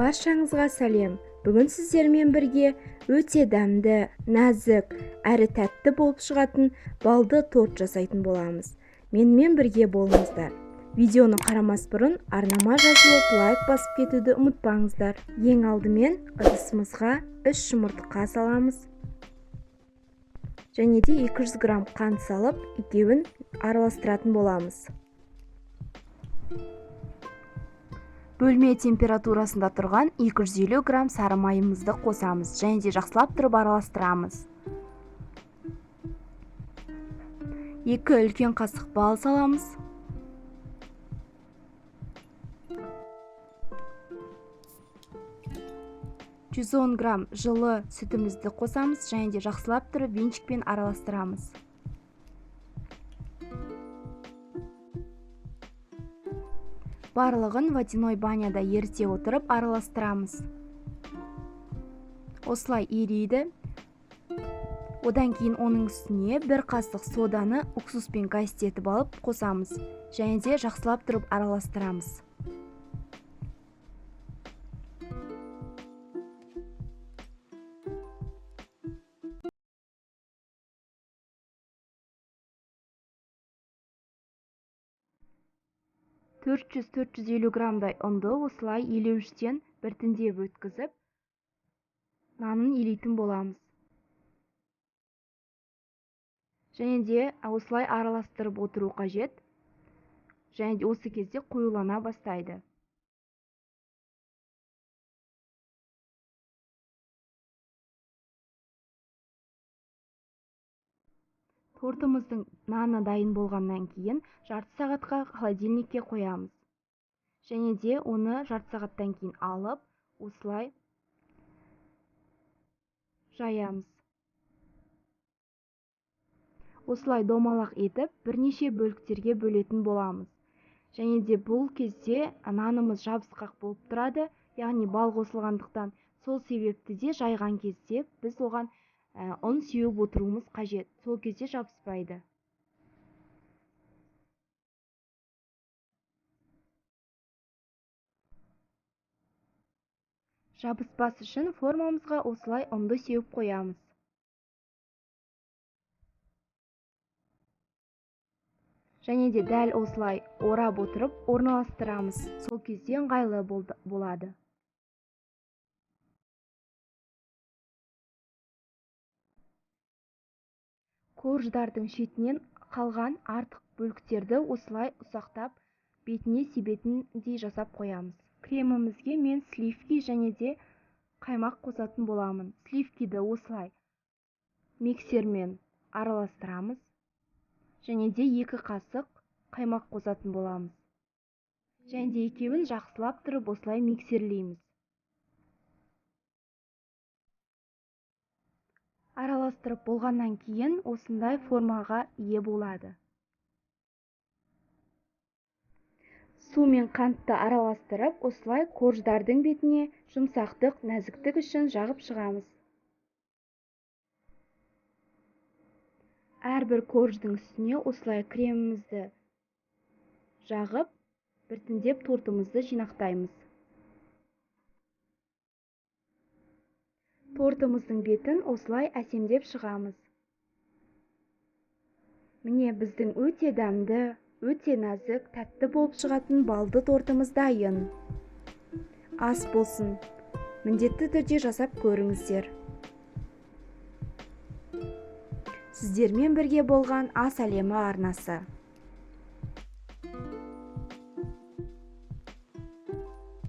Баршаңызға сәлем. Бүгін сіздермен бірге өте дәмді, нәзік, әрі тәтті болып шығатын балды торт жасайтын боламыз. Менімен бірге болыңыздар. Видеоны қарамас бұрын арнама жазылып, лайк басып кетуді ұмытпаңыздар. Ең алдымен ыдысымызға 3 жұмыртқа саламыз. Және де 200 грамм қант салып, екеуін араластыратын боламыз. Бөлме температурасында тұрған 250 грамм сары майымызды қосамыз. Және де жақсылап тұрып араластырамыз. 2 үлкен қасық бал саламыз. 110 грамм жылы сүтімізді қосамыз. Және де жақсылап тұрып венчикпен араластырамыз. Барлығын водяной баняда еріте отырып араластырамыз. Осылай ериді. Одан кейін оның үстіне 1 қасық соданы уксуспен қайыстетіп алып қосамыз. Және де жақсылап тұрып араластырамыз. ...400-450 граммдай ұнды осылай елеуіштен біртіндеп өткізіп, нанын елейтін боламыз. Және де осылай араластырып отыру қажет. Және де осы кезде қоюлана бастайды. Тортымыздың наны дайын болғаннан кейін жарты сағатқа холодильникке қоямыз. Және де оны жарты сағаттан кейін алып, осылай жаямыз. Осылай домалақ етіп, бірнеше бөліктерге бөлетін боламыз. Және де бұл кезде нанымыз жабысқақ болып тұрады, яғни бал қосылғандықтан. Сол себепті де жайған кезде біз оған ұн сеуіп отыруымыз қажет. Сол кезде жабыспайды. Жабыспас үшін формамызға осылай ұнды сеуіп қоямыз. Және де дәл осылай орап отырып орналастырамыз. Сол кезде ыңғайлы болады. Корждардың шетінен қалған артық бөліктерді осылай ұсақтап бетіне себетіндей жасап қоямыз. Кремімізге мен сливки және де қаймақ қосатын боламын. Сливкиді осылай миксермен араластырамыз. Және де 2 қасық қаймақ қосатын боламыз. Және де екеуін жақсылап тұрып осылай миксерлейміз. Араластырып болғаннан кейін осындай формаға ие болады. Су мен қантты араластырып, осылай корждардың бетіне жұмсақтық, нәзіктік үшін жағып шығамыз. Әрбір корждың үстіне осылай кремімізді жағып, біртіндеп тортымызды жинақтаймыз. Тортымыздың бетін осылай әсемдеп шығамыз. Міне біздің өте дәмді, өте нәзік, тәтті болып шығатын балды тортымыз дайын. Ас болсын, міндетті түрде жасап көріңіздер. Сіздермен бірге болған Ас әлемі арнасы.